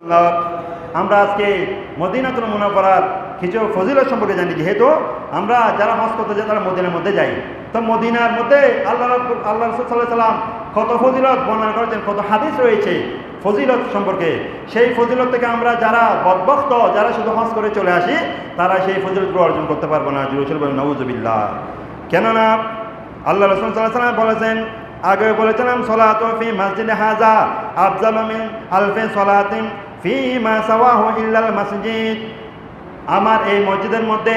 আমরা আজকে মদিনাতুল মুনাওয়ারার কিছু ফজিলত সম্পর্কে জানি। যেহেতু আমরা যারা হজ করতে যাই তারা মদিনার মধ্যে যাই, তো মদিনার মধ্যে আল্লাহ রাসূল সাল্লাল্লাহু আলাইহি সাল্লাম কত ফজিলত বর্ণনা করেছেন, কত হাদিস রয়েছে ফজিলত সম্পর্কে। সেই ফজিলত থেকে আমরা যারা বদবখত, যারা শুধু হজ করে চলে আসি, তারা সেই ফজিলতগুলো অর্জন করতে পারবো না। জোরে বলেন নাউযুবিল্লাহ। কেননা আল্লাহ রাসূল সাল্লাল্লাহু আলাইহি সাল্লাম বলেছেন, আগে বলেছিলাম, সলাতু ফি মসজিদ হাযা আফযালু মিন আলফি সলাতিন ফি মা সাওয়াহু ইল্লাল মসজিদ। আমার এই মসজিদের মধ্যে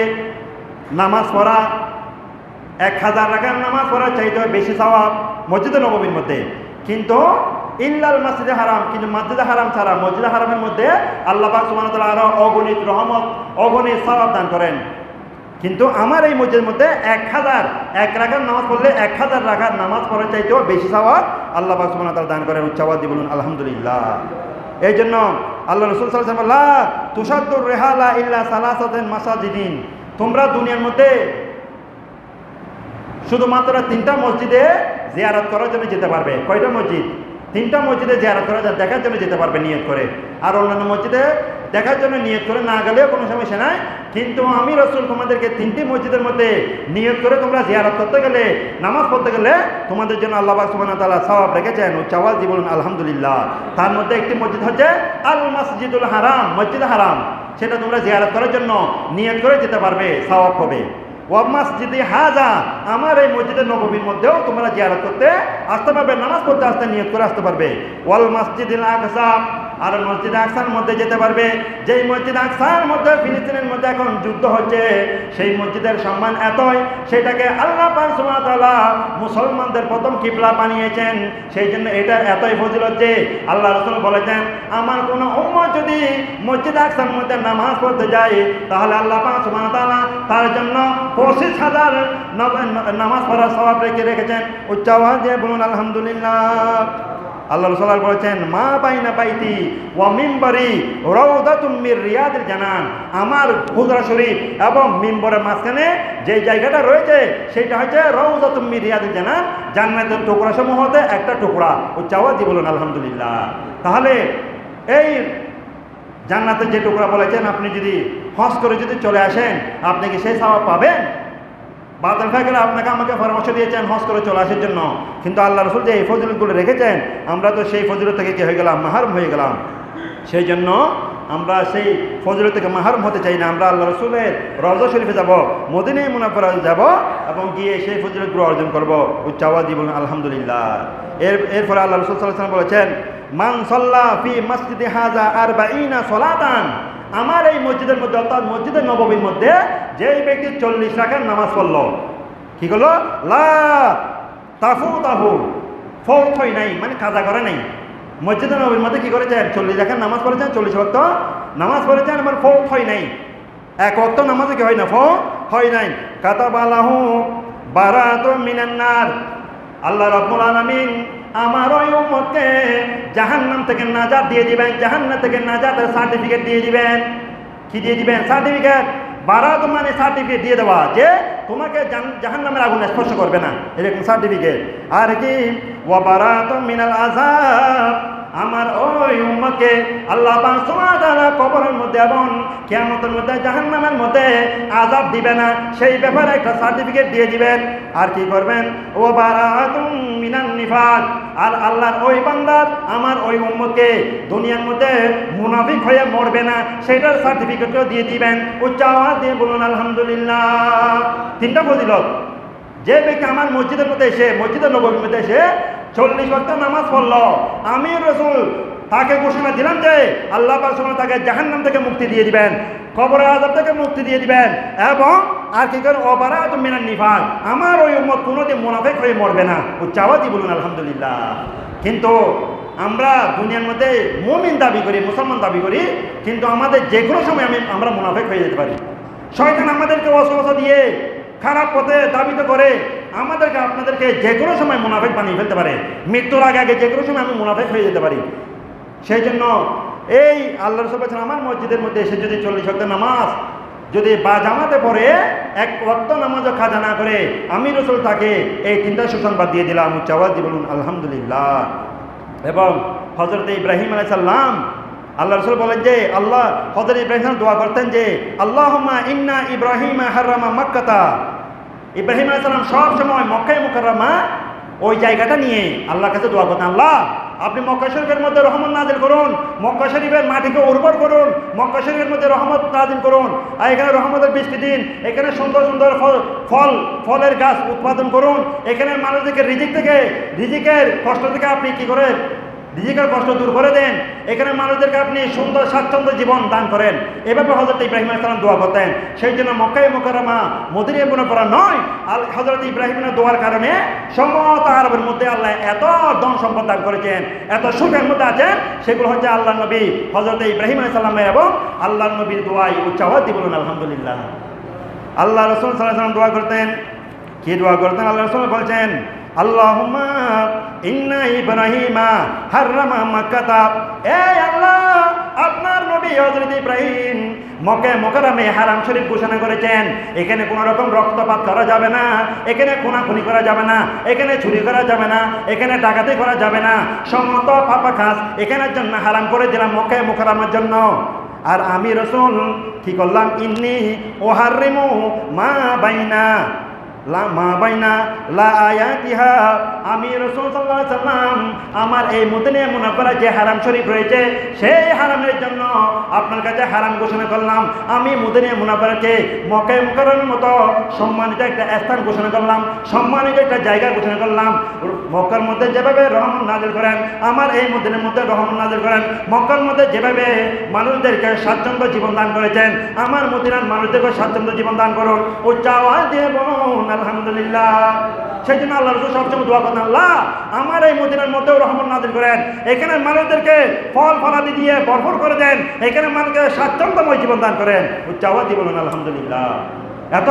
নামাজ পড়া 1000 রাকাত নামাজ পড়া চাইতে বেশি সওয়াব মসজিদে নববীর মধ্যে, কিন্তু ইল্লাল মসজিদে হারাম, কিন্তু মসজিদে হারাম ছাড়া মসজিদে হারামের মধ্যে আল্লাহ পাক সুবহানাহু ওয়া তাআলা আরো অগণিত রহমত, অগণিত সওয়াব দান করেন। কিন্তু আমার এই মসজিদের মধ্যে 1 রাকাত নামাজ পড়লে 1000 রাকাত নামাজ পড়ার চাইতেও বেশি সওয়াব আল্লাহ পাক সুবহানাহু ওয়া তাআলা দান করেন। উচ্চাবাদ দিয়ে বলুন আলহামদুলিল্লাহ। এই জন্য আল্লাহ রাসূল সাল্লাল্লাহু আলাইহি ওয়াসাল্লাম লা তুশাদ্দুর রিহালা ইল্লা সালাসাতিন মাসাজিদিন, তোমরা দুনিয়ার মধ্যে শুধুমাত্র 3টা মসজিদে জিয়ারত করার জন্য যেতে পারবে। কয়টা মসজিদ? 3টা মসজিদে জিয়ারত করার জন্য, দেখার জন্য যেতে পারবে নিয়ত করে। আর অন্যান্য মসজিদে দেখার জন্য নিয়ত করে না গেলেও কোনো সমস্যা নাই, কিন্তু আমি রাসূল তোমাদেরকে 3টি মসজিদের মধ্যে নিয়ত করে তোমরা জিয়ারত করতে গেলে, নামাজ পড়তে গেলে তোমাদের জন্য আল্লাহ পাক সুবহানাহু ওয়া তাআলা সওয়াব রেখেছেন। উচ্চাওয়াজ দিয়ে বলুন আলহামদুলিল্লাহ। তার মধ্যে একটি মসজিদ হচ্ছে আল মসজিদুল হারাম, মসজিদ হারাম। সেটা তোমরা জিয়ারত করার জন্য নিয়ত করে যেতে পারবে, সওয়াব হবে। ওয়া মসজিদে হাযা, আমার এই মসজিদের নববীর মধ্যেও তোমরা জিয়ারত করতে আসতে পারবে, নামাজ পড়তে আসতে নিয়ত করে আসতে পারবে। ওয়াল মসজিদুল আকসা, আর মসজিদ আকসার মধ্যে যেতে পারবে, যেই মসজিদ আকসার মধ্যে ফিলিস্তিনের মধ্যে এখন যুদ্ধ হচ্ছে, সেই মসজিদের সম্মান এতই, সেটাকে আল্লাহ পাক সুবহানাহু ওয়া তাআলা মুসলমানদের প্রথম কিবলা বানিয়েছেন। সেই জন্য এটা এতই ফজিলত যে আল্লাহ রাসূল বলেছেন, আমার কোনো উম্মত যদি মসজিদ আকসার মধ্যে নামাজ পড়তে যায়, তাহলে আল্লাহ পাক সুবহানাহু ওয়া তাআলা তার জন্য 25,000 নামাজ পড়ার সওয়াব রেখেছেন। উচ্চ আওয়াজ দিয়ে বলুন আলহামদুলিল্লাহ। আল্লাহ রাসূল বলেছেন, মা বাইনা বাইতি ওয়া মিম্বরি রাউদাতুম মির রিয়াদিল জান্নাহ, আমার হুজরা শরীফ এবং মিম্বরের মাঝখানে যে জায়গাটা রয়েছে সেটা হচ্ছে রাউদাতুম মির রিয়াদিল জান্নাহ, জান্নাতের টুকরা সমূহ হতে একটা টুকরা। উচ্চ আওয়াজ দিয়ে বলুন আলহামদুলিল্লাহ। তাহলে এই জান্নাতের যে টুকরা বলেছেন, আপনি যদি হজ করে যদি চলে আসেন, আপনি কি সেই সওয়াব পাবেন? বাদল ফাকিরা আপনাকে আমাকে পরামর্শ দিয়েছেন হজ করে চলে আসার জন্য, কিন্তু আল্লাহ রাসূল যে এই ফজিলতগুলো রেখেছেন, আমরা তো সেই ফজিলত থেকে কি হয়ে গেলাম? মাহরুম হয়ে গেলাম। সেই জন্য আমরা সেই ফজিলত থেকে মাহরুম হতে চাই না। আমরা আল্লাহ রাসূলের রওজা শরীফে যাব, মদিনায়ে মুনাওয়ারায় যাব এবং গিয়ে সেই ফজিলতগুলো অর্জন করব। উচ্চ আওয়াজ দিয়ে বলুন আলহামদুলিল্লাহ। এরপরে আল্লাহ রাসূল সাল্লাল্লাহু আলাইহি ওয়াসাল্লাম বলেছেন, মান সাল্লা ফি মসজিদি হাযা 40 সলাতান, আমার এই মসজিদের মধ্যে অর্থাৎ মসজিদের নববীর মধ্যে যেই ব্যক্তি 40 রাকাত নামাজ পড়লো, কি করলো? লা তাফুতাহু, ফৌত হয় নাই, মানে কাজা করে নাই। মসজিদের নববীর মধ্যে কি করেছেন? 40 রাকাত নামাজ পড়েছেন, 40 ওয়াক্ত নামাজ পড়েছেন, আমার ফৌত হয় নাই। এক ওয়াক্ত নামাজে কি হয় না? ফৌত হয় নাই। কাতাবালাহু বারাতুম মিনান নার, আল্লাহ রাব্বুল আলামিন আমার ওই উম্মতকে জাহান্নাম থেকে নাজাত দিয়ে দিবেন, জাহান্নাম থেকে নাজাতের সার্টিফিকেট দিয়ে দিবেন। কি দিয়ে দিবেন? সার্টিফিকেট। বারাত মানে সার্টিফিকেট দিয়ে দেওয়া যে তোমাকে জাহান্নামের আগুন স্পর্শ করবে না, এরকম সার্টিফিকেট। আর কি? ওয়া বারাতুম মিনাল আযাব, আমার ওই উম্মতকে আল্লাহ পাক সুবহানাহু ওয়া তাআলা কবরের মধ্যে এবং কিয়ামতের মধ্যে জাহান্নামের মধ্যে আযাব দিবে না, সেই ব্যাপারে একটা সার্টিফিকেট দিয়ে দিবেন। আর কি করবেন? ওয়া বারাতুম মিনান নিফাক, আর আল্লাহর ওই বান্দার আমার ওই উম্মতকে দুনিয়ার মধ্যে মুনাফিক হয়ে মরবে না, সেটার সার্টিফিকেটও দিয়ে দিবেন। উচ্চ আওয়াজ দিয়ে বলুন আলহামদুলিল্লাহ। 3টা ফজিলত। যে ব্যক্তি আমার মসজিদের মধ্যে এসে, মসজিদের নববীর মধ্যে এসে 40 ওয়াক্ত নামাজ পড়লো, আমি রাসূল তাকে ঘোষণা দিলাম যে আল্লাহ পাক সুবহানাহু তাকে জাহান্নাম থেকে মুক্তি দিয়ে দিবেন, কবরের আযাব থেকে মুক্তি দিয়ে দিবেন, এবং আর কি করেন? ওয়া বারাতুম মিনান নিফাক, আমার ওই উম্মত কোনোদিন মুনাফিক হয়ে মরবে না। উচ্চ আওয়াজ দিয়ে বলুন আলহামদুলিল্লাহ। কিন্তু আমরা দুনিয়ার মধ্যে মুমিন দাবি করি, মুসলমান দাবি করি, কিন্তু আমাদের যে কোনো সময় আমরা মুনাফিক হয়ে যেতে পারি। শয়তান আমাদেরকে ওয়াসওয়াসা দিয়ে খারাপ পথে ধাবিত করে আমাদেরকে আপনাদেরকে যে কোনো সময় মুনাফিক বানিয়ে ফেলতে পারে। মৃত্যুর আগে আগে যে কোনো সময় আমি মুনাফিক হয়ে যেতে পারি। সেই জন্য এই আল্লাহ রাসূল বলেছেন, আমার মসজিদের মধ্যে এসে যদি 40 ওয়াক্ত নামাজ যদি বা জামাতে পড়ে, এক ওয়াক্ত নামাজও কাজা না করে, আমি রাসূল তাকে এই 3টা সুসংবাদ দিয়ে দিলাম। উচ্চ আওয়াজ দিয়ে বলুন আলহামদুলিল্লাহ। এবং হযরত ইব্রাহিম আলাইহিস সালাম আল্লাহ রাসূল বলেন যে আল্লাহ হযরত ইব্রাহিম দোয়া করতেন যে আল্লাহুম্মা ইন্না ইব্রাহিমা হাররামা মাক্কাতা। ইব্রাহিম আলাইহিস সালাম সব সময় মক্কায়ে মুকাররমা ওই জায়গাটা নিয়ে আল্লাহর কাছে দোয়া করতেন, আল্লাহ আপনি মক্কা শরীফের মধ্যে রহমত নাজিল করুন, মক্কা শরীফের মাটিকে উর্বর করুন, মক্কা শরীফের মধ্যে রহমত নাজিল করুন, আর এখানে রহমতের বৃষ্টি দিন, এখানে সুন্দর সুন্দর ফলের গাছ উৎপাদন করুন, এখানে মানুষদেরকে রিজিকের কষ্ট থেকে আপনি কি করেন, রিজিকের কষ্ট দূর করে দেন, এখানে মানুষদেরকে আপনি সুন্দর স্বাচ্ছন্দ্য জীবন দান করেন। এভাবে হযরত ইব্রাহিম আলাইহিস সালাম দোয়া করতেন। সেই জন্য মক্কায়ে মুকাররমা মদিনা মুনাওয়ারা নয়, হযরত ইব্রাহিমের দোয়ার কারণে সমস্ত আরবের মধ্যে আল্লাহ এত ধন সম্পদ দান করেছেন, এত সুখের মধ্যে আছেন, সেগুলো হচ্ছে আল্লাহর নবী হযরত ইব্রাহিম আলাইহিস সালামের এবং আল্লাহর নবীর দোয়ায়। উচ্চাওয়াজ দিয়ে বলুন আলহামদুলিল্লাহ। আল্লাহ রাসূল সাল্লাল্লাহু আলাইহি ওয়াসাল্লাম দোয়া করতেন, কি দোয়া করতেন? আল্লাহ রাসূল বলছেন আল্লাহুম্মা ইন্না ইব্রাহিমা হাররামা মাক্কাতা। এই আল্লাহ, আপনার নবী হযরত ইব্রাহিম মক্কা মুকাররমে হারাম শরীফ ঘোষণা করেছেন, এখানে কোনো রকম রক্তপাত করা যাবে না, এখানে খুনাখুনি করা যাবে না, এখানে চুরি করা যাবে না, এখানে ডাকাতি করা যাবে না, সমস্ত পাপা খাস এখানের জন্য হারাম করে দিলাম মক্কা মুকাররমার জন্য। আর আমি রাসূল কি করলাম? ইন্নী উহাররিমু মা বাইনা আমি রাসূল সাল্লাল্লাহু আলাইহি ওয়াসাল্লাম আমার এই মদিনা মুনাওয়ারা যে হারাম শরীফ রয়েছে সেই হারামের জন্য আপনার কাছে হারাম ঘোষণা করলাম। আমি মদিনা মুনাওয়ারাকে মক্কা মুকাররমের মতো সম্মানিত একটা স্থান ঘোষণা করলাম, সম্মানিত একটা জায়গা ঘোষণা করলাম। মক্কার মধ্যে যেভাবে রহমত নাযিল করেন, আমার এই মদিনার মধ্যে রহমত নাযিল করেন। মক্কার মধ্যে যেভাবে মানুষদেরকে স্বাচ্ছন্দ্য জীবন দান করেছেন, আমার মদিনার মানুষদেরকে স্বাচ্ছন্দ্য জীবন দান করুন। উচ্চ আওয়াজ দিয়ে বলুন আলহামদুলিল্লাহ। সেই জন্য আল্লাহ রাসূল সবসময় দোয়া করেন, আল্লাহ আমার এই মদিনার মধ্যেও রহমত নাযিল করেন, এখানে মানুষদেরকে ফল ফলাদি দিয়ে ভরপুর করে দেন, এখানে মানুষকে স্বাচ্ছন্দ্যময় জীবন দান করেন। উচ্চ আওয়াজ দিয়ে বলুন আলহামদুলিল্লাহ। এত